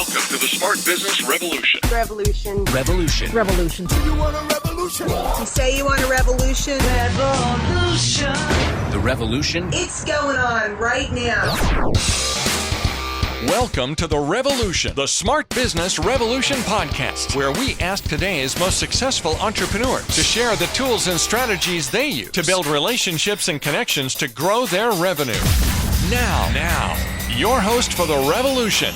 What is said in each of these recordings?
Welcome to the Smart Business Revolution. Revolution. Revolution. Revolution. You want a revolution? You say you want a revolution? Revolution. The revolution. It's going on right now. Welcome to The Revolution, the Smart Business Revolution podcast, where we ask today's most successful entrepreneurs to share the tools and strategies they use to build relationships and connections to grow their revenue. Now, your host for The Revolution,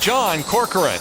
John Corcoran.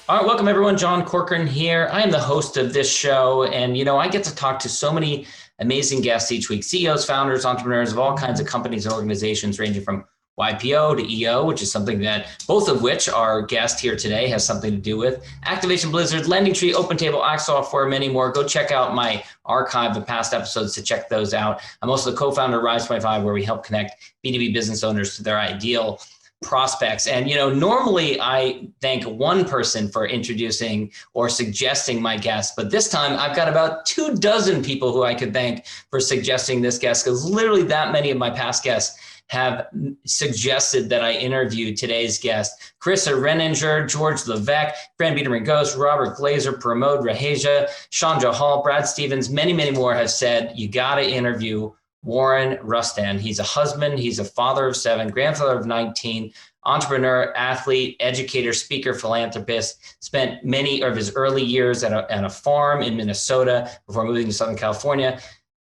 All right, welcome everyone. John Corcoran here. I am the host of this show, and I get to talk to so many amazing guests each week: CEOs, founders, entrepreneurs of all kinds of companies and organizations, ranging from YPO to EO, which is something that both of which our guest here today has something to do with. Activation Blizzard, Lending Tree, OpenTable, Act Software, many more. Go check out my archive of past episodes to check those out. I'm also the co-founder of Rise 25, where we help connect B2B business owners to their ideal prospects. And, normally I thank one person for introducing or suggesting my guest, but this time I've got about 24 people who I could thank for suggesting this guest, because literally that many of my past guests have suggested that I interview today's guest. Carissa Renninger, George Levesque, Fran Biederman Ghost, Robert Glazer, Pramod Raheja, Chandra Hall, Brad Stevens, many, many more have said, you got to interview Warren Rustand. He's a husband, he's a father of 7, grandfather of 19, entrepreneur, athlete, educator, speaker, philanthropist, spent many of his early years at a farm in Minnesota before moving to Southern California.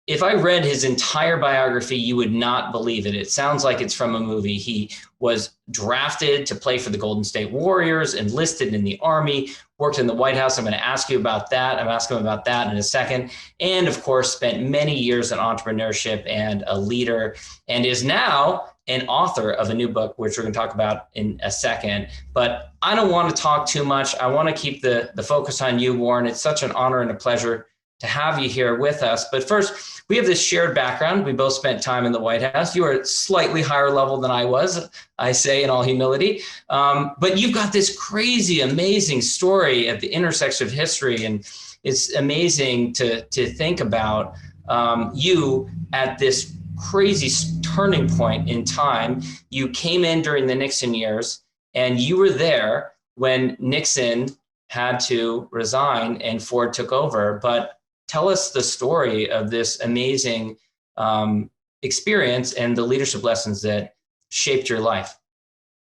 If I read his entire biography, you would not believe it. It sounds like it's from a movie. He was drafted to play for the Golden State Warriors, enlisted in the Army, worked in the White House. I'm going to ask you about that. I'm asking him about that in a second. And of course, spent many years in entrepreneurship and a leader, and is now an author of a new book, which we're going to talk about in a second. But I don't want to talk too much. I want to keep the focus on you, Warren. It's such an honor and a pleasure to have you here with us. But first, we have this shared background. We both spent time in the White House. You are at slightly higher level than I was, I say in all humility. But you've got this crazy, amazing story at the intersection of history. And it's amazing to think about you at this crazy turning point in time. You came in during the Nixon years, and you were there when Nixon had to resign and Ford took over. But tell us the story of this amazing experience and the leadership lessons that shaped your life.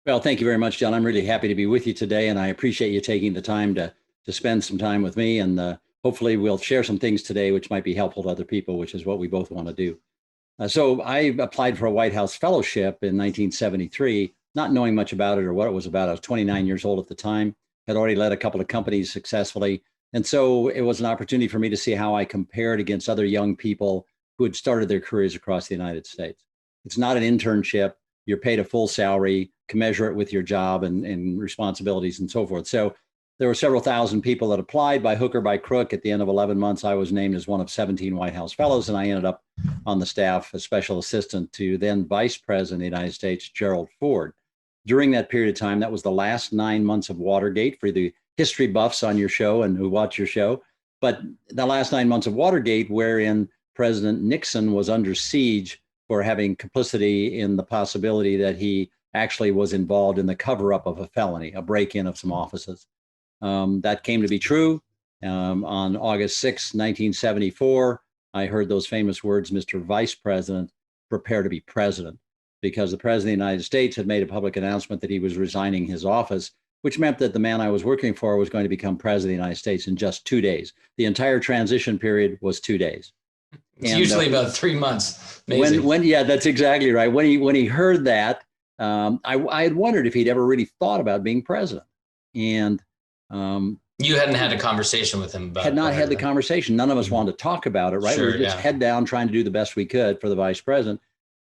Well, thank you very much, John. I'm really happy to be with you today, and I appreciate you taking the time to spend some time with me. And hopefully we'll share some things today which might be helpful to other people, which is what we both want to do. So I applied for a White House fellowship in 1973, not knowing much about it or what it was about. I was 29 years old at the time, had already led a couple of companies successfully. And so it was an opportunity for me to see how I compared against other young people who had started their careers across the United States. It's not an internship. You're paid a full salary, commensurate with your job and responsibilities and so forth. So there were several thousand people that applied by hook or by crook. At the end of 11 months, I was named as one of 17 White House fellows, and I ended up on the staff as special assistant to then Vice President of the United States, Gerald Ford. During that period of time, that was the last 9 months of Watergate for the history buffs on your show and who watch your show. But the last 9 months of Watergate, wherein President Nixon was under siege for having complicity in the possibility that he actually was involved in the cover-up of a felony, a break-in of some offices. That came to be true. On August 6, 1974, I heard those famous words, Mr. Vice President, prepare to be president, because the President of the United States had made a public announcement that he was resigning his office, which meant that the man I was working for was going to become President of the United States in just 2 days. The entire transition period was 2 days. It's usually about 3 months. Amazing. Yeah, that's exactly right. When he heard that, I had wondered if he'd ever really thought about being president. And you hadn't had a conversation with him about had not had the conversation. None of us wanted to talk about it, right? Sure, we were just head down trying to do the best we could for the vice president.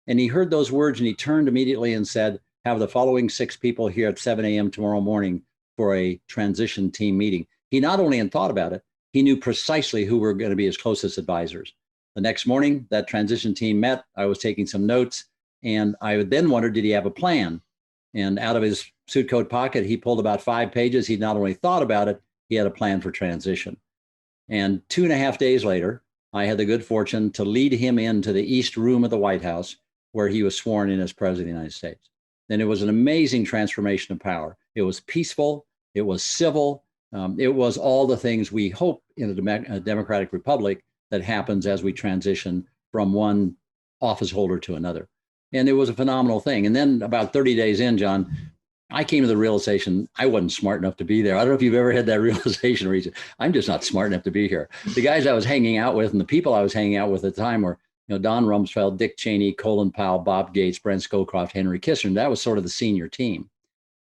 And he heard those words and he turned immediately and said, have the following 6 people here at 7 a.m. tomorrow morning for a transition team meeting. He not only had thought about it, he knew precisely who were going to be his closest advisors. The next morning, that transition team met. I was taking some notes, and I then wondered, did he have a plan? And out of his suit coat pocket, he pulled about 5 pages. He not only thought about it, he had a plan for transition. And 2.5 days later, I had the good fortune to lead him into the East Room of the White House, where he was sworn in as President of the United States. And it was an amazing transformation of power. It was peaceful. It was civil. It was all the things we hope in a democratic republic that happens as we transition from one office holder to another. And it was a phenomenal thing. And then about 30 days in, John, I came to the realization I wasn't smart enough to be there. I don't know if you've ever had that realization where you say, I'm just not smart enough to be here. The guys I was hanging out with and the people I was hanging out with at the time were, Don Rumsfeld, Dick Cheney, Colin Powell, Bob Gates, Brent Scowcroft, Henry Kissinger. That was sort of the senior team.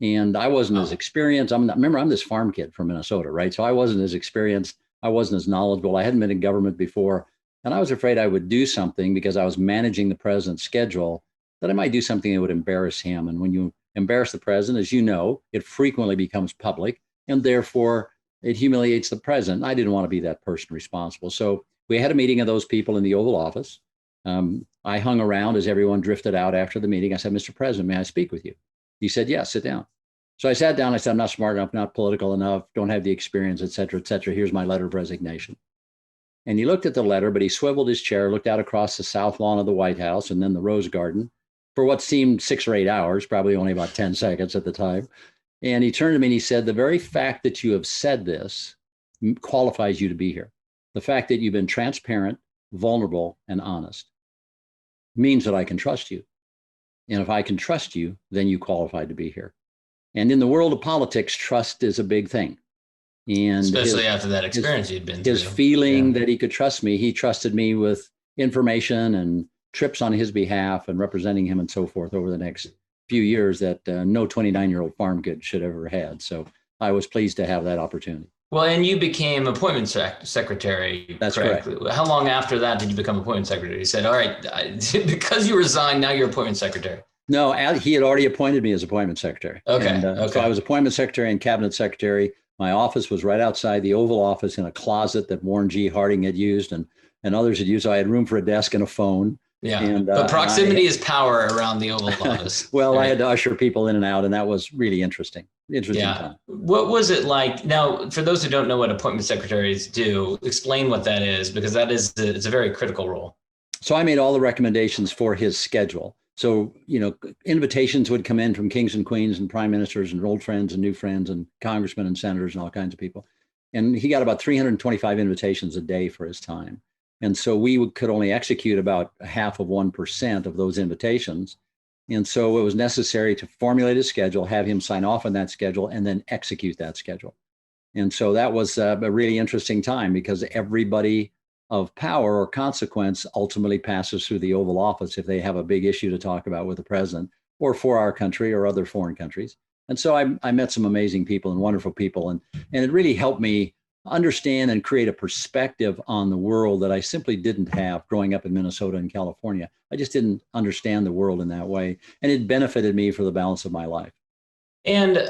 And I wasn't as experienced. Remember, I'm this farm kid from Minnesota, right? So I wasn't as experienced. I wasn't as knowledgeable. I hadn't been in government before. And I was afraid I would do something because I was managing the president's schedule that I might do something that would embarrass him. And when you embarrass the president, as you know, it frequently becomes public and therefore it humiliates the president. I didn't want to be that person responsible. So we had a meeting of those people in the Oval Office. I hung around as everyone drifted out after the meeting. I said, Mr. President, may I speak with you? He said, yes, sit down. So I sat down. I said, I'm not smart enough, not political enough, don't have the experience, et cetera, et cetera. Here's my letter of resignation. And he looked at the letter, but he swiveled his chair, looked out across the south lawn of the White House and then the Rose Garden for what seemed 6 or 8 hours, probably only about 10 seconds at the time. And he turned to me and he said, the very fact that you have said this qualifies you to be here. The fact that you've been transparent, vulnerable, and honest means that I can trust you. And if I can trust you, then you qualify to be here. And in the world of politics, trust is a big thing. And especially after that experience you'd been through. His feeling that he could trust me, he trusted me with information and trips on his behalf and representing him and so forth over the next few years that no 29-year-old farm kid should ever had. So I was pleased to have that opportunity. Well, and you became appointment secretary. That's correctly. correct. How long after that did you become appointment secretary? He said, all right, because you resigned, now you're appointment secretary. No, he had already appointed me as appointment secretary. Okay. And, so I was appointment secretary and cabinet secretary. My office was right outside the Oval Office in a closet that Warren G. Harding had used and others had used. So I had room for a desk and a phone. Yeah, and, but proximity is power around the Oval Office. Well, right? I had to usher people in and out, and that was really interesting. Yeah. Time. What was it like? Now, for those who don't know what appointment secretaries do, explain what that is, because it's a very critical role. So I made all the recommendations for his schedule. So, invitations would come in from kings and queens and prime ministers and old friends and new friends and congressmen and senators and all kinds of people. And he got about 325 invitations a day for his time. And so we could only execute about 0.5% of those invitations. And so it was necessary to formulate a schedule, have him sign off on that schedule, and then execute that schedule. And so that was a really interesting time because everybody of power or consequence ultimately passes through the Oval Office if they have a big issue to talk about with the president or for our country or other foreign countries. And so I met some amazing people and wonderful people. And it really helped me understand and create a perspective on the world that I simply didn't have growing up in Minnesota and California. I just didn't understand the world in that way. And it benefited me for the balance of my life. And,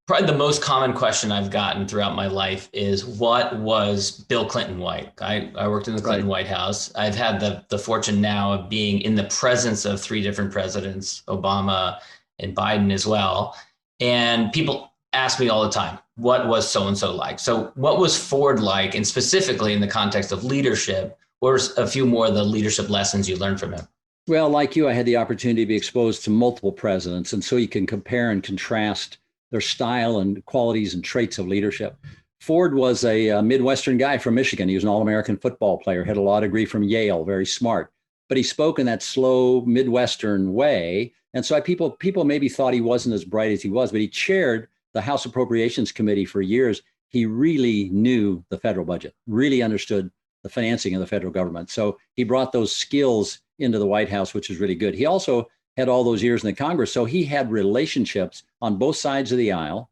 probably the most common question I've gotten throughout my life is, what was Bill Clinton like? I worked in the Clinton White House. I've had the fortune now of being in the presence of 3 different presidents, Obama and Biden as well. And people ask me all the time, what was so-and-so like? So what was Ford like? And specifically in the context of leadership, what were a few more of the leadership lessons you learned from him? Well, like you, I had the opportunity to be exposed to multiple presidents. And so you can compare and contrast their style and qualities and traits of leadership. Ford was a Midwestern guy from Michigan. He was an All-American football player, had a law degree from Yale, very smart. But he spoke in that slow Midwestern way. And so people maybe thought he wasn't as bright as he was, but he chaired the House Appropriations Committee for years. He really knew the federal budget, really understood the financing of the federal government. So he brought those skills into the White House, which is really good. He also had all those years in the Congress. So he had relationships on both sides of the aisle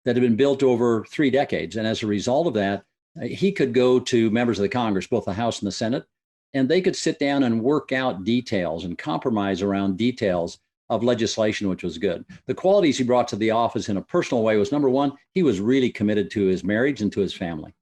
that had been built over 3 decades. And as a result of that, he could go to members of the Congress, both the House and the Senate, and they could sit down and work out details and compromise around details of legislation, which was good. The qualities he brought to the office in a personal way was, number one, he was really committed to his marriage and to his family.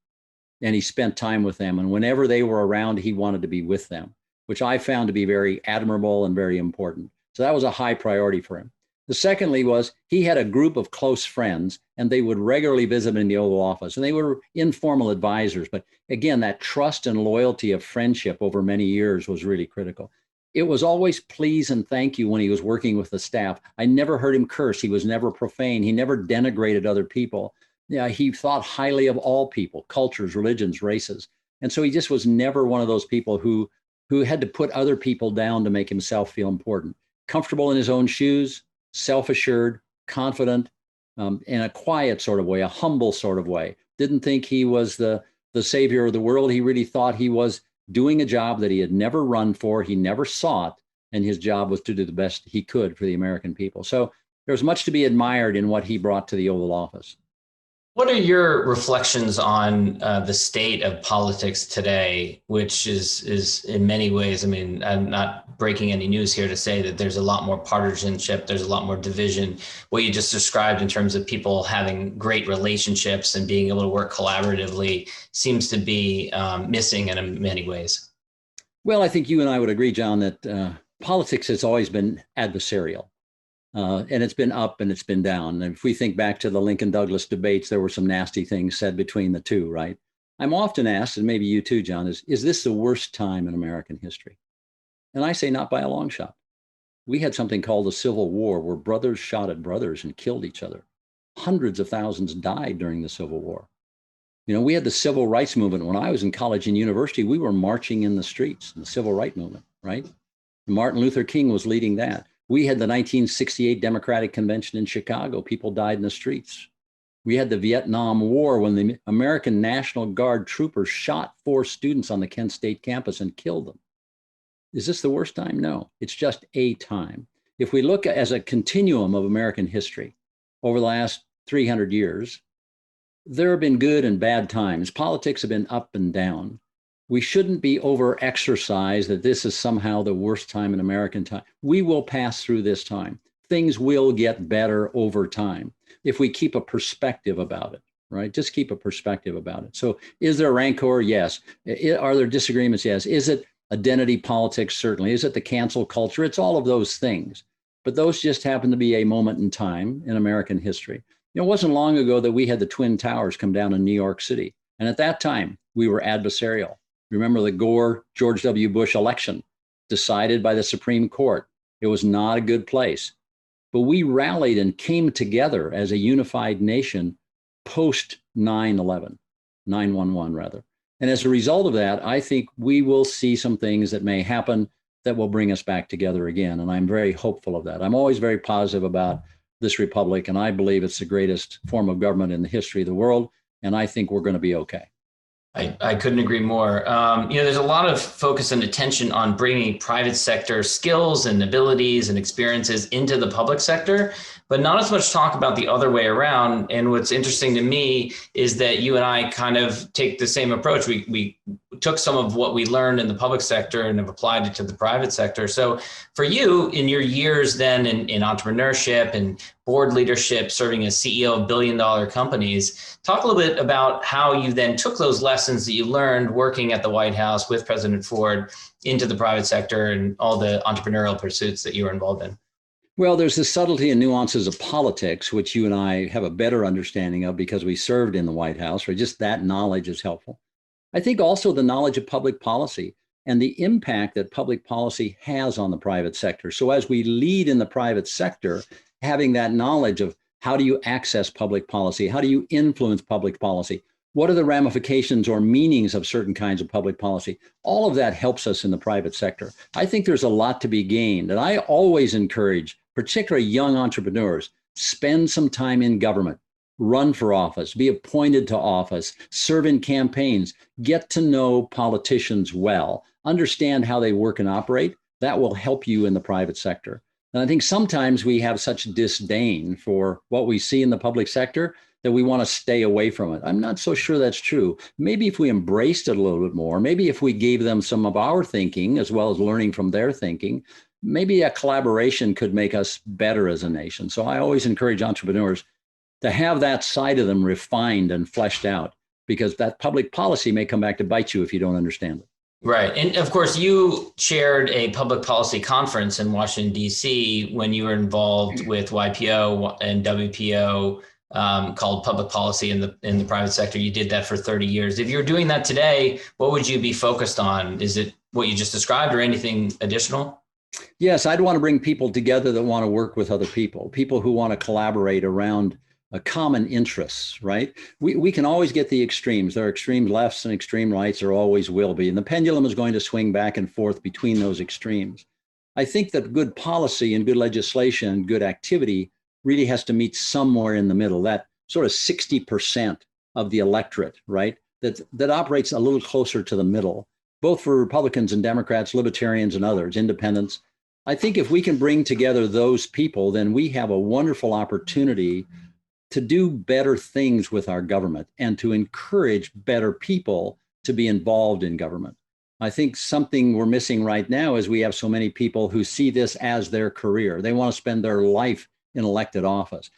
And he spent time with them. And whenever they were around, he wanted to be with them, which I found to be very admirable and very important. So that was a high priority for him. The secondly was he had a group of close friends, and they would regularly visit in the Oval Office, and they were informal advisors. But again, that trust and loyalty of friendship over many years was really critical. It was always please and thank you when he was working with the staff. I never heard him curse. He was never profane. He never denigrated other people. Yeah, he thought highly of all people, cultures, religions, races. And so he just was never one of those people who had to put other people down to make himself feel important. Comfortable in his own shoes, self-assured, confident, in a quiet sort of way, a humble sort of way. Didn't think he was the savior of the world. He really thought he was doing a job that he had never run for, he never sought, and his job was to do the best he could for the American people. So there was much to be admired in what he brought to the Oval Office. What are your reflections on the state of politics today, which is in many ways, I mean, I'm not breaking any news here to say that there's a lot more partisanship, there's a lot more division. What you just described in terms of people having great relationships and being able to work collaboratively seems to be missing in many ways. Well, I think you and I would agree, John, that politics has always been adversarial. And it's been up and it's been down. And if we think back to the Lincoln-Douglas debates, there were some nasty things said between the two, right? I'm often asked, and maybe you too, John, is this the worst time in American history? And I say not by a long shot. We had something called the Civil War, where brothers shot at brothers and killed each other. Hundreds of thousands died during the Civil War. You know, we had the civil rights movement. When I was in college and university, we were marching in the streets, the civil rights movement, right? Martin Luther King was leading that. We had the 1968 Democratic Convention in Chicago. People died in the streets. We had the Vietnam War when the American National Guard troopers shot 4 students on the Kent State campus and killed them. Is this the worst time? No, it's just a time. If we look as a continuum of American history over the last 300 years, there have been good and bad times. Politics have been up and down. We shouldn't be over-exercised that this is somehow the worst time in American time. We will pass through this time. Things will get better over time if we keep a perspective about it, right? Just keep a perspective about it. So is there rancor? Yes. Are there disagreements? Yes. Is it identity politics? Certainly. Is it the cancel culture? It's all of those things. But those just happen to be a moment in time in American history. You know, it wasn't long ago that we had the Twin Towers come down in New York City. And at that time, we were adversarial. Remember the Gore-George W. Bush election decided by the Supreme Court. It was not a good place. But we rallied and came together as a unified nation post 9/11, 9/11 rather. And as a result of that, I think we will see some things that may happen that will bring us back together again. And I'm very hopeful of that. I'm always very positive about this republic, and I believe it's the greatest form of government in the history of the world. And I think we're going to be okay. I couldn't agree more. There's a lot of focus and attention on bringing private sector skills and abilities and experiences into the public sector, but not as much talk about the other way around. And what's interesting to me is that you and I kind of take the same approach. We took some of what we learned in the public sector and have applied it to the private sector. So for you, in your years then in entrepreneurship and board leadership, serving as CEO of billion-dollar companies, talk a little bit about how you then took those lessons that you learned working at the White House with President Ford into the private sector and all the entrepreneurial pursuits that you were involved in. Well, there's the subtlety and nuances of politics, which you and I have a better understanding of because we served in the White House, or just that knowledge is helpful. I think also the knowledge of public policy and the impact that public policy has on the private sector. So as we lead in the private sector, having that knowledge of how do you access public policy? How do you influence public policy? What are the ramifications or meanings of certain kinds of public policy? All of that helps us in the private sector. I think there's a lot to be gained. And I always encourage, particularly young entrepreneurs, spend some time in government, run for office, be appointed to office, serve in campaigns, get to know politicians well, understand how they work and operate. That will help you in the private sector. And I think sometimes we have such disdain for what we see in the public sector that we want to stay away from it. I'm not so sure that's true. Maybe if we embraced it a little bit more, maybe if we gave them some of our thinking as well as learning from their thinking, maybe a collaboration could make us better as a nation. So I always encourage entrepreneurs to have that side of them refined and fleshed out, because that public policy may come back to bite you if you don't understand it. Right. And of course, you chaired a public policy conference in Washington, D.C. when you were involved with YPO and WPO, called Public Policy in the private sector. You did that for 30 years. If you were doing that today, what would you be focused on? Is it what you just described or anything additional? Yes, I'd want to bring people together that want to work with other people who want to collaborate around a common interests, right? We can always get the extremes. There are extreme lefts and extreme rights, there always will be. And the pendulum is going to swing back and forth between those extremes. I think that good policy and good legislation and good activity really has to meet somewhere in the middle, that sort of 60% of the electorate, right? That operates a little closer to the middle, both for Republicans and Democrats, libertarians and others, independents. I think if we can bring together those people, then we have a wonderful opportunity to do better things with our government and to encourage better people to be involved in government. I think something we're missing right now is we have so many people who see this as their career. They want to spend their life in elected office.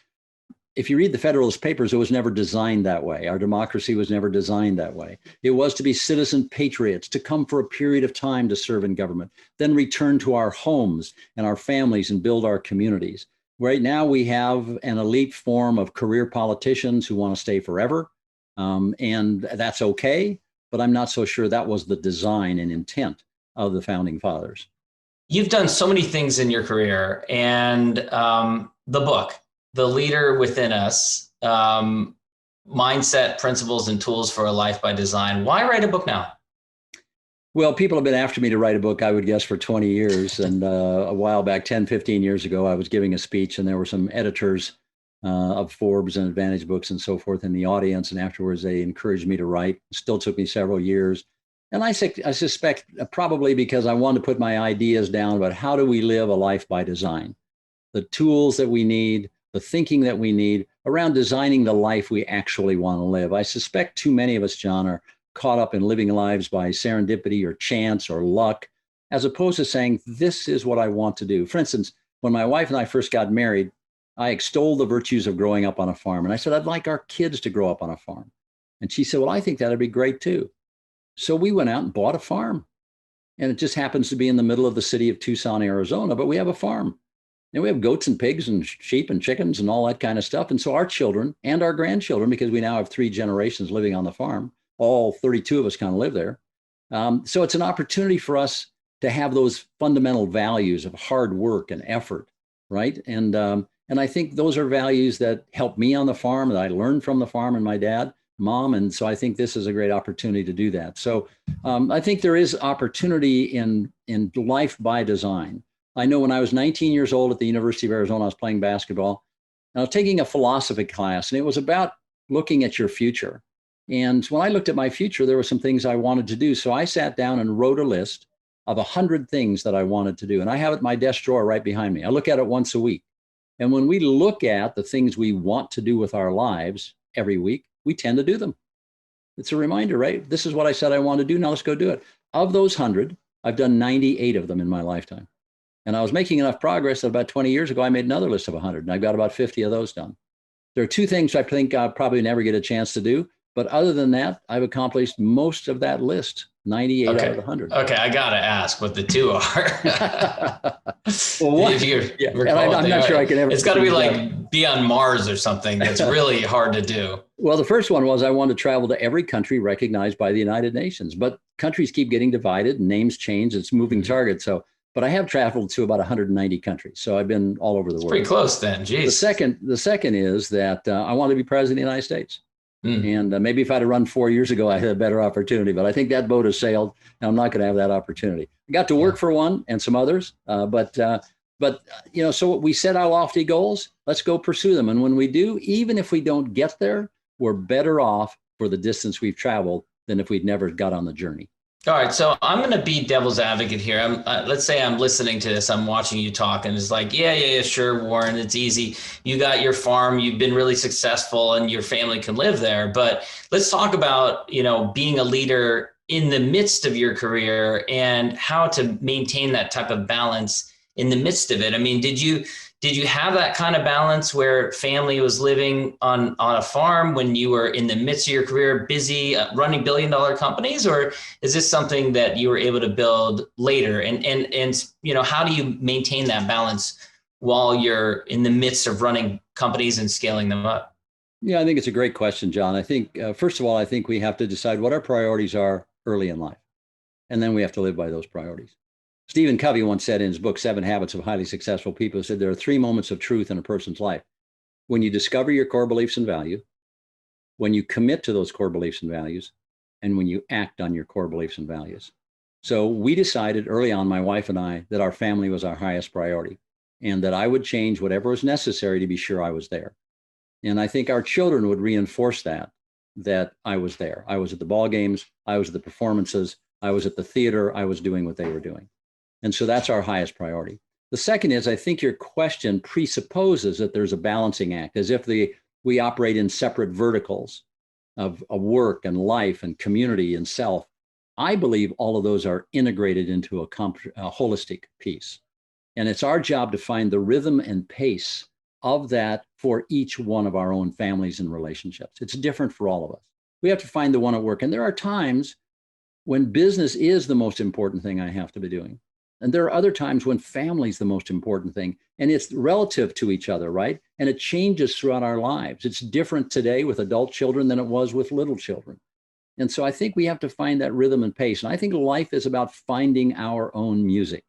If you read the Federalist Papers, it was never designed that way. Our democracy was never designed that way. It was to be citizen patriots, to come for a period of time to serve in government, then return to our homes and our families and build our communities. Right now, we have an elite form of career politicians who want to stay forever, and that's okay, but I'm not so sure that was the design and intent of the Founding Fathers. You've done so many things in your career, and the book, The Leader Within Us, Mindset, Principles, and Tools for a Life by Design. Why write a book now? Well, people have been after me to write a book, I would guess, for 20 years. And a while back, 10, 15 years ago, I was giving a speech and there were some editors of Forbes and Advantage Books and so forth in the audience. And afterwards, they encouraged me to write. It still took me several years. And I suspect probably because I wanted to put my ideas down about how do we live a life by design, the tools that we need, the thinking that we need around designing the life we actually want to live. I suspect too many of us, John, are caught up in living lives by serendipity or chance or luck, as opposed to saying, this is what I want to do. For instance, when my wife and I first got married, I extolled the virtues of growing up on a farm. And I said, I'd like our kids to grow up on a farm. And she said, well, I think that'd be great too. So we went out and bought a farm. And it just happens to be in the middle of the city of Tucson, Arizona, but we have a farm. And we have goats and pigs and sheep and chickens and all that kind of stuff. And so our children and our grandchildren, because we now have 3 generations living on the farm, all 32 of us kind of live there. So it's an opportunity for us to have those fundamental values of hard work and effort, right? And I think those are values that helped me on the farm, that I learned from the farm and my dad, mom. And so I think this is a great opportunity to do that. So I think there is opportunity in life by design. I know when I was 19 years old at the University of Arizona, I was playing basketball. And I was taking a philosophy class, and it was about looking at your future. And when I looked at my future, there were some things I wanted to do. So I sat down and wrote a list of 100 things that I wanted to do. And I have it in my desk drawer right behind me. I look at it once a week. And when we look at the things we want to do with our lives every week, we tend to do them. It's a reminder, right? This is what I said I want to do. Now let's go do it. Of those 100, I've done 98 of them in my lifetime. And I was making enough progress that about 20 years ago, I made another list of 100. And I've got about 50 of those done. There are 2 things I think I'll probably never get a chance to do. But other than that, I've accomplished most of that list, 98 out of 100. Okay, I got to ask what the 2 are. Well, one, I'm not sure I can ever. It's got to be like be on Mars or something. That's really hard to do. Well, the first one was I wanted to travel to every country recognized by the United Nations. But countries keep getting divided, and names change. It's a moving target. But I have traveled to about 190 countries. So I've been all over the world. Pretty close then, geez. The second is that I want to be president of the United States. And maybe if I'd have run 4 years ago, I had a better opportunity. But I think that boat has sailed, and I'm not going to have that opportunity. I got to work for one and some others, but so we set our lofty goals. Let's go pursue them. And when we do, even if we don't get there, we're better off for the distance we've traveled than if we'd never got on the journey. All right, so I'm going to be devil's advocate here. Let's say I'm listening to this, I'm watching you talk, and it's like, yeah, sure, Warren, it's easy. You got your farm, you've been really successful, and your family can live there. But let's talk about, being a leader in the midst of your career and how to maintain that type of balance in the midst of it. I mean, did you Did you have that kind of balance where family was living on a farm when you were in the midst of your career, busy running billion-dollar companies, or is this something that you were able to build later? And how do you maintain that balance while you're in the midst of running companies and scaling them up? Yeah, I think it's a great question, John. I think, first of all, I think we have to decide what our priorities are early in life, and then we have to live by those priorities. Stephen Covey once said in his book, 7 Habits of Highly Successful People, said there are 3 moments of truth in a person's life: when you discover your core beliefs and value, when you commit to those core beliefs and values, and when you act on your core beliefs and values. So we decided early on, my wife and I, that our family was our highest priority, and that I would change whatever was necessary to be sure I was there. And I think our children would reinforce that I was there. I was at the ball games, I was at the performances, I was at the theater, I was doing what they were doing. And so that's our highest priority. The second is, I think your question presupposes that there's a balancing act, as if we operate in separate verticals of work and life and community and self. I believe all of those are integrated into a holistic piece. And it's our job to find the rhythm and pace of that for each one of our own families and relationships. It's different for all of us. We have to find the one at work. And there are times when business is the most important thing I have to be doing. And there are other times when family is the most important thing, and it's relative to each other, right? And it changes throughout our lives. It's different today with adult children than it was with little children. And so I think we have to find that rhythm and pace. And I think life is about finding our own music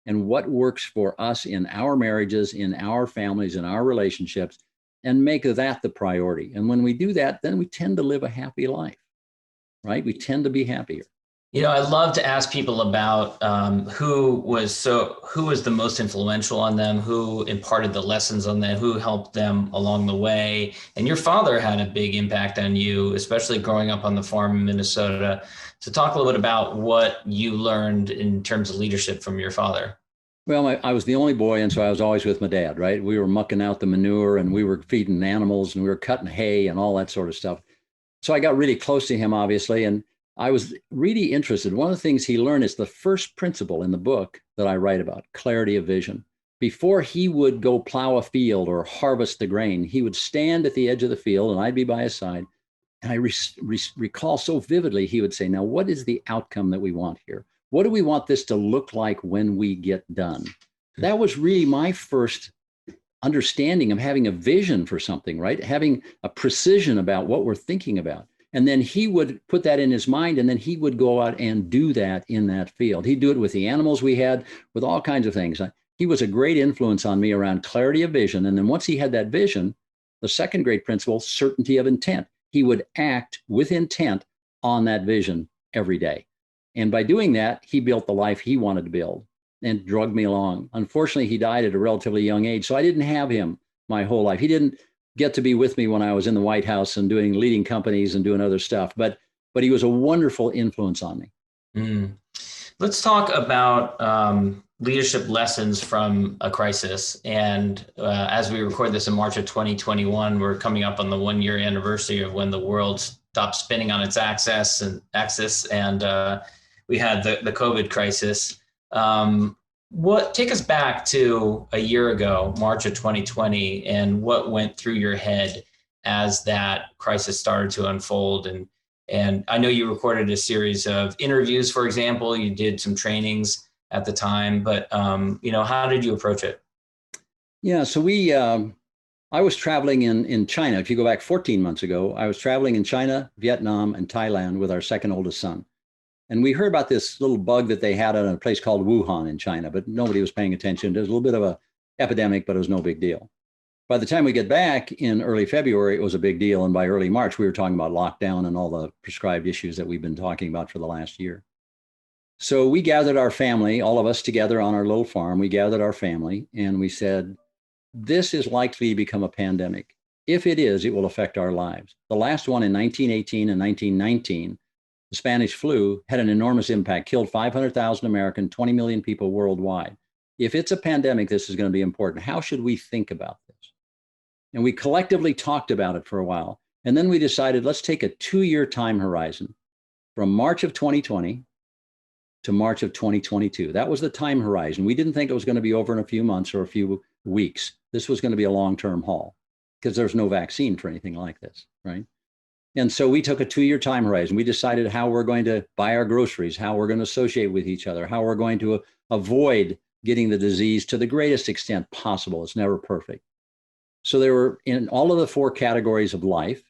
and what works for us in our marriages, in our families, in our relationships, and make that the priority. And when we do that, then we tend to live a happy life, right? We tend to be happier. I love to ask people about who was the most influential on them, who imparted the lessons on them, who helped them along the way. And your father had a big impact on you, especially growing up on the farm in Minnesota. So talk a little bit about what you learned in terms of leadership from your father. Well, I was the only boy, and so I was always with my dad, right? We were mucking out the manure, and we were feeding animals, and we were cutting hay and all that sort of stuff. So I got really close to him, obviously, and I was really interested. One of the things he learned is the first principle in the book that I write about, clarity of vision. Before he would go plow a field or harvest the grain, he would stand at the edge of the field and I'd be by his side. And I recall so vividly, he would say, now, what is the outcome that we want here? What do we want this to look like when we get done? That was really my first understanding of having a vision for something, right? Having a precision about what we're thinking about. And then he would put that in his mind, and then he would go out and do that in that field. He'd do it with the animals we had, with all kinds of things. He was a great influence on me around clarity of vision. And then once he had that vision, the second great principle, certainty of intent. He would act with intent on that vision every day. And by doing that, he built the life he wanted to build and drugged me along. Unfortunately, he died at a relatively young age, so I didn't have him my whole life. He didn't get to be with me when I was in the White House and leading companies and doing other stuff. But he was a wonderful influence on me. Let's talk about leadership lessons from a crisis. And as we record this in March of 2021, we're coming up on the 1-year anniversary of when the world stopped spinning on its axis, and we had the COVID crisis. Take us back to a year ago, March of 2020, and what went through your head as that crisis started to unfold. And I know you recorded a series of interviews, for example, you did some trainings at the time, but how did you approach it? Yeah, so I was traveling in China. If you go back 14 months ago, I was traveling in China, Vietnam, and Thailand with our second oldest son. And we heard about this little bug that they had at a place called Wuhan in China, but nobody was paying attention. There's a little bit of an epidemic, but it was no big deal. By the time we get back in early February, it was a big deal. And by early March, we were talking about lockdown and all the prescribed issues that we've been talking about for the last year. So we gathered our family, all of us together on our little farm. We gathered our family and we said, this is likely to become a pandemic. If it is, it will affect our lives. The last one in 1918 and 1919, the Spanish flu, had an enormous impact, killed 500,000 Americans, 20 million people worldwide. If it's a pandemic, this is going to be important. How should we think about this? And we collectively talked about it for a while. And then we decided, let's take a 2-year time horizon from March of 2020 to March of 2022. That was the time horizon. We didn't think it was going to be over in a few months or a few weeks. This was going to be a long-term haul because there's no vaccine for anything like this, right? And so we took a 2-year time horizon. We decided how we're going to buy our groceries, how we're going to associate with each other, how we're going to avoid getting the disease to the greatest extent possible. It's never perfect. So there were, in all of the 4 categories of life,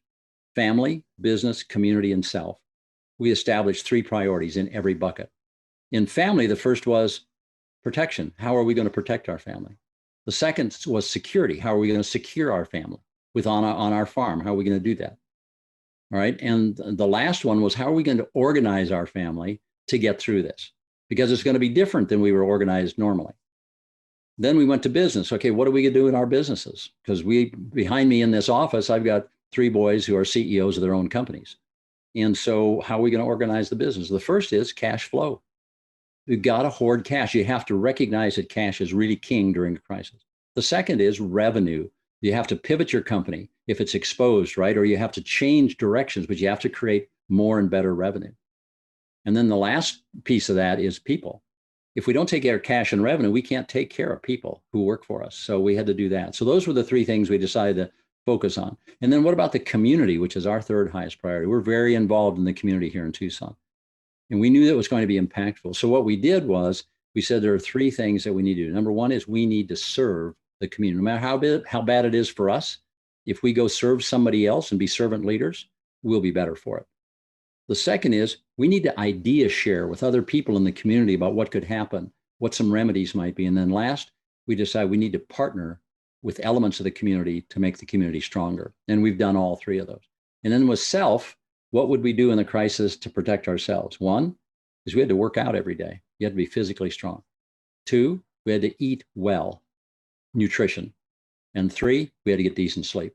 family, business, community, and self, we established 3 priorities in every bucket. In family, the first was protection. How are we going to protect our family? The second was security. How are we going to secure our family on our farm? How are we going to do that? All right. And the last one was, how are we going to organize our family to get through this? Because it's going to be different than we were organized normally. Then we went to business. Okay, what are we going to do in our businesses? Because behind me in this office, I've got 3 boys who are CEOs of their own companies. And so how are we going to organize the business? The first is cash flow. You've got to hoard cash. You have to recognize that cash is really king during a crisis. The second is revenue. You have to pivot your company if it's exposed, right? Or you have to change directions, but you have to create more and better revenue. And then the last piece of that is people. If we don't take care of cash and revenue, we can't take care of people who work for us. So we had to do that. So those were the 3 things we decided to focus on. And then what about the community, which is our 3rd highest priority? We're very involved in the community here in Tucson. And we knew that was going to be impactful. So what we did was we said there are 3 things that we need to do. Number 1 is we need to serve the community. No matter how bad it is for us, if we go serve somebody else and be servant leaders, we'll be better for it. The second is we need to idea share with other people in the community about what could happen, what some remedies might be. And then last, we decide we need to partner with elements of the community to make the community stronger. And we've done all 3 of those. And then with self, what would we do in the crisis to protect ourselves? 1 is we had to work out every day. You had to be physically strong. 2, we had to eat well, nutrition. And 3, we had to get decent sleep.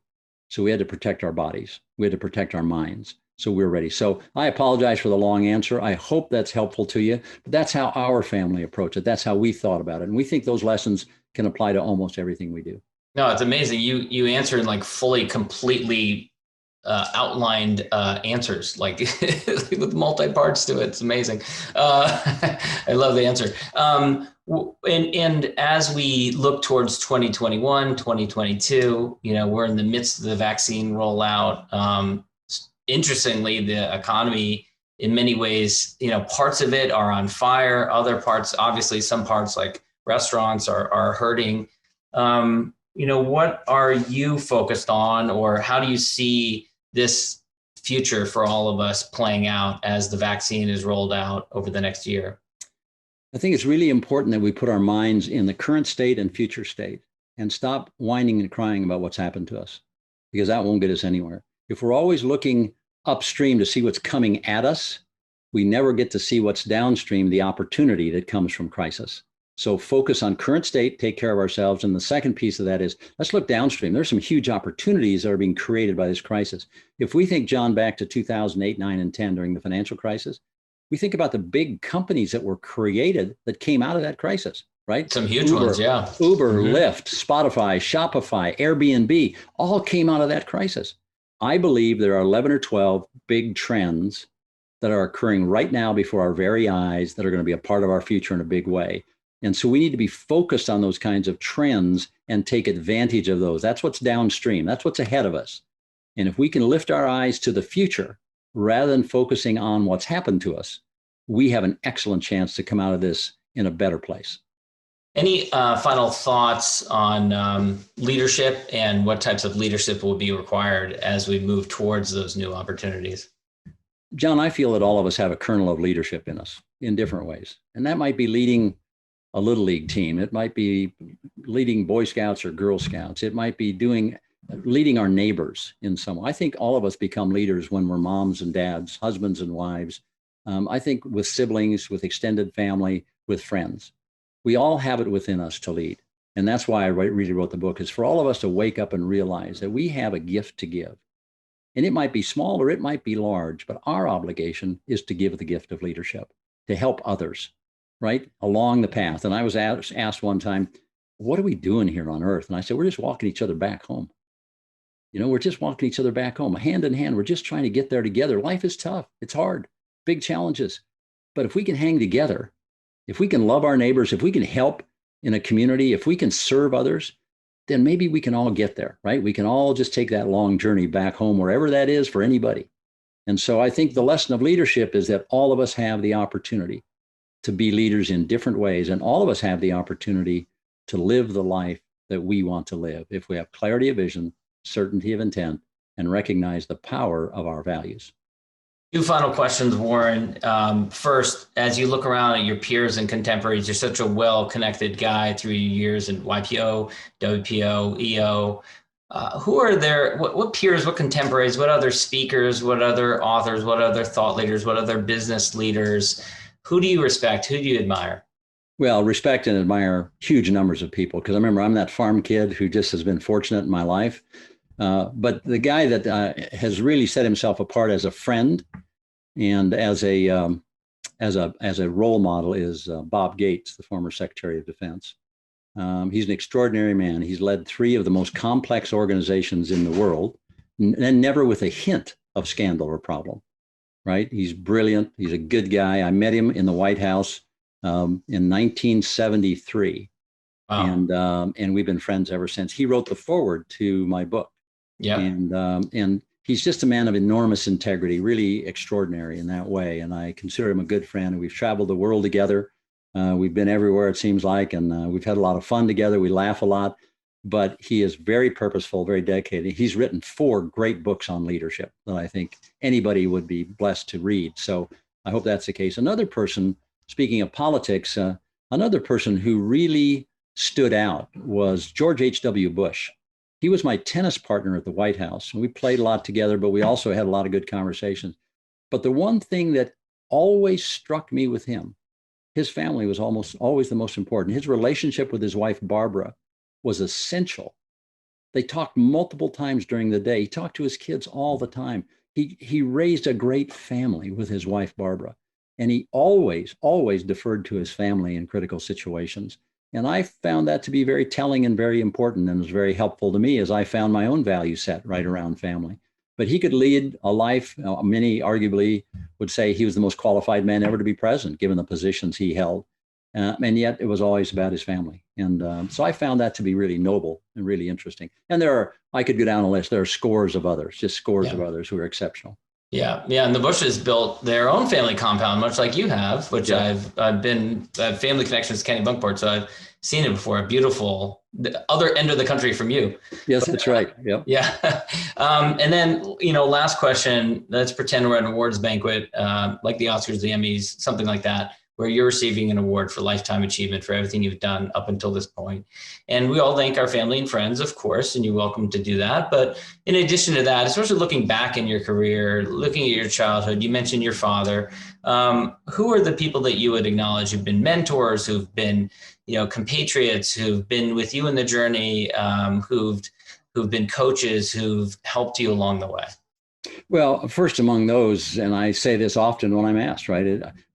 So we had to protect our bodies. We had to protect our minds. So we're ready. So I apologize for the long answer. I hope that's helpful to you. But that's how our family approached it. That's how we thought about it. And we think those lessons can apply to almost everything we do. No, it's amazing. You answered like fully, completely outlined answers, like with multi-parts to it. It's amazing. I love the answer. And as we look towards 2021, 2022, we're in the midst of the vaccine rollout. Interestingly, the economy, in many ways, parts of it are on fire. Other parts, obviously, some parts like restaurants are hurting. What are you focused on, or how do you see this future for all of us playing out as the vaccine is rolled out over the next year? I think it's really important that we put our minds in the current state and future state and stop whining and crying about what's happened to us, because that won't get us anywhere. If we're always looking upstream to see what's coming at us, we never get to see what's downstream, the opportunity that comes from crisis. So focus on current state, take care of ourselves. And the second piece of that is, let's look downstream. There's some huge opportunities that are being created by this crisis. If we think, John, back to 2008, 9, and 10 during the financial crisis, we think about the big companies that were created that came out of that crisis, right? Some huge ones, yeah. Uber, Lyft, Spotify, Shopify, Airbnb, all came out of that crisis. I believe there are 11 or 12 big trends that are occurring right now before our very eyes that are going to be a part of our future in a big way. And so we need to be focused on those kinds of trends and take advantage of those. That's what's downstream. That's what's ahead of us. And if we can lift our eyes to the future rather than focusing on what's happened to us, we have an excellent chance to come out of this in a better place. Any final thoughts on leadership and what types of leadership will be required as we move towards those new opportunities? John, I feel that all of us have a kernel of leadership in us in different ways. And that might be leading a little league team. It might be leading Boy Scouts or Girl Scouts. It might be leading our neighbors in some way. I think all of us become leaders when we're moms and dads, husbands and wives. I think with siblings, with extended family, with friends. We all have it within us to lead. And that's why I really wrote the book, is for all of us to wake up and realize that we have a gift to give. And it might be small or it might be large, but our obligation is to give the gift of leadership, to help others, right, along the path. And I was asked one time, what are we doing here on earth? And I said, we're just walking each other back home. We're just walking each other back home, hand in hand. We're just trying to get there together. Life is tough. It's hard, big challenges. But if we can hang together, if we can love our neighbors, if we can help in a community, if we can serve others, then maybe we can all get there, right? We can all just take that long journey back home, wherever that is for anybody. And so I think the lesson of leadership is that all of us have the opportunity to be leaders in different ways. And all of us have the opportunity to live the life that we want to live if we have clarity of vision, certainty of intent, and recognize the power of our values. Two final questions, Warren. First, as you look around at your peers and contemporaries, you're such a well-connected guy through your years in YPO, WPO, EO. Who are there, what peers, what contemporaries, what other speakers, what other authors, what other thought leaders, what other business leaders, who do you respect? Who do you admire? Well, respect and admire huge numbers of people, because I remember I'm that farm kid who just has been fortunate in my life. But the guy that has really set himself apart as a friend and as a role model is Bob Gates, the former Secretary of Defense. He's an extraordinary man. He's led 3 of the most complex organizations in the world, and never with a hint of scandal or problem, right? He's brilliant. He's a good guy. I met him in the White House in 1973. Wow. And we've been friends ever since. He wrote the foreword to my book. Yeah. And he's just a man of enormous integrity, really extraordinary in that way. And I consider him a good friend. We've traveled the world together. We've been everywhere, it seems like, and we've had a lot of fun together. We laugh a lot, but he is very purposeful, very dedicated. He's written 4 great books on leadership that I think anybody would be blessed to read. So I hope that's the case. Another person, speaking of politics, another person who really stood out was George H.W. Bush. He was my tennis partner at the White House, and we played a lot together, but we also had a lot of good conversations. But the one thing that always struck me with him, his family was almost always the most important. His relationship with his wife, Barbara, was essential. They talked multiple times during the day. He talked to his kids all the time. He raised a great family with his wife, Barbara, and he always deferred to his family in critical situations. And I found that to be very telling and very important, and was very helpful to me as I found my own value set right around family. But he could lead a life, many arguably would say he was the most qualified man ever to be president, given the positions he held. And yet it was always about his family. And so I found that to be really noble and really interesting. And I could go down a list. There are scores of others, just scores of others who are exceptional. Yeah. And the Bushes built their own family compound, much like you have, which I've family connections to Kenny Bunkport. So I've seen it before. Beautiful, the other end of the country from you. Yes, that's right. Yep. Yeah. And then, last question, let's pretend we're at an awards banquet, like the Oscars, the Emmys, something like that, where you're receiving an award for lifetime achievement for everything you've done up until this point. And we all thank our family and friends, of course, and you're welcome to do that. But in addition to that, especially looking back in your career, looking at your childhood, you mentioned your father. Who are the people that you would acknowledge who've been mentors, who've been, compatriots, who've been with you in the journey, who've been coaches, who've helped you along the way? Well, first among those, and I say this often when I'm asked, right,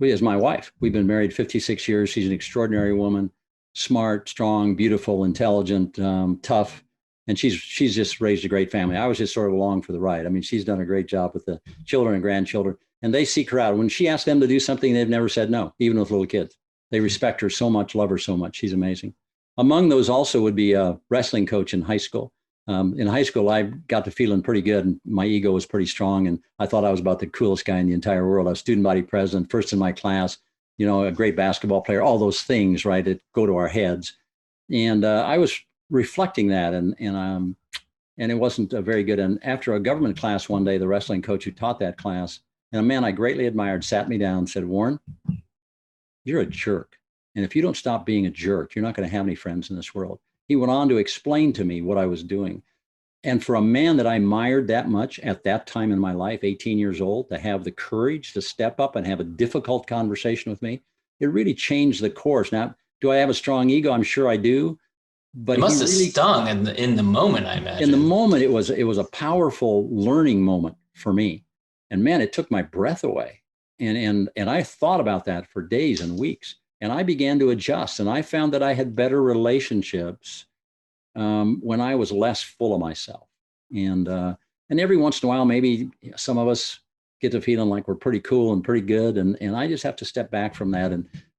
is my wife. We've been married 56 years. She's an extraordinary woman, smart, strong, beautiful, intelligent, tough. And she's just raised a great family. I was just sort of along for the ride. I mean, she's done a great job with the children and grandchildren, and they seek her out. When she asks them to do something, they've never said no, even with little kids. They respect her so much, love her so much. She's amazing. Among those also would be a wrestling coach in high school. In high school, I got to feeling pretty good, and my ego was pretty strong, and I thought I was about the coolest guy in the entire world. I was student body president, first in my class, a great basketball player, all those things, right, that go to our heads. And I was reflecting that, and it wasn't very good. And after a government class one day, the wrestling coach who taught that class, and a man I greatly admired, sat me down and said, "Warren, you're a jerk. And if you don't stop being a jerk, you're not going to have any friends in this world." He went on to explain to me what I was doing. And for a man that I admired that much at that time in my life, 18 years old, to have the courage to step up and have a difficult conversation with me, it really changed the course. Now, do I have a strong ego? I'm sure I do. But it must have stung in the moment, I imagine. In the moment, it was a powerful learning moment for me. And man, it took my breath away. And I thought about that for days and weeks. And I began to adjust, and I found that I had better relationships when I was less full of myself. And every once in a while, maybe some of us get to feeling like we're pretty cool and pretty good, and I just have to step back from that.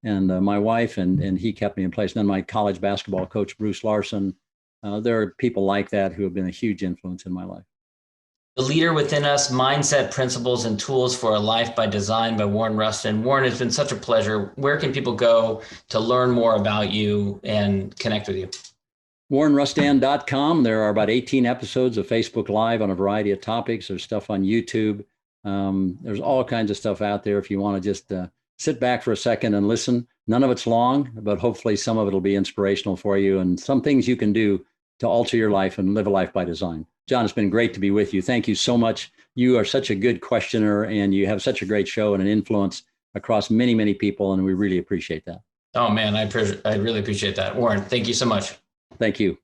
And my wife and he kept me in place. And then my college basketball coach, Bruce Larson, there are people like that who have been a huge influence in my life. The Leader Within Us, Mindset, Principles, and Tools for a Life by Design by Warren Rustand. Warren, it's been such a pleasure. Where can people go to learn more about you and connect with you? WarrenRustand.com. There are about 18 episodes of Facebook Live on a variety of topics. There's stuff on YouTube. There's all kinds of stuff out there if you want to just sit back for a second and listen. None of it's long, but hopefully some of it will be inspirational for you and some things you can do to alter your life and live a life by design. John, it's been great to be with you. Thank you so much. You are such a good questioner and you have such a great show and an influence across many, many people. And we really appreciate that. Oh, man, I really appreciate that. Warren, thank you so much. Thank you.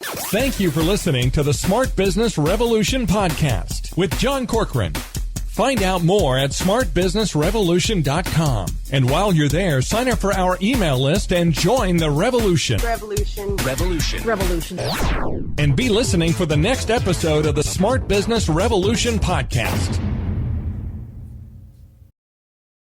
Thank you for listening to the Smart Business Revolution podcast with John Corcoran. Find out more at smartbusinessrevolution.com. And while you're there, sign up for our email list and join the revolution. Revolution. And be listening for the next episode of the Smart Business Revolution podcast.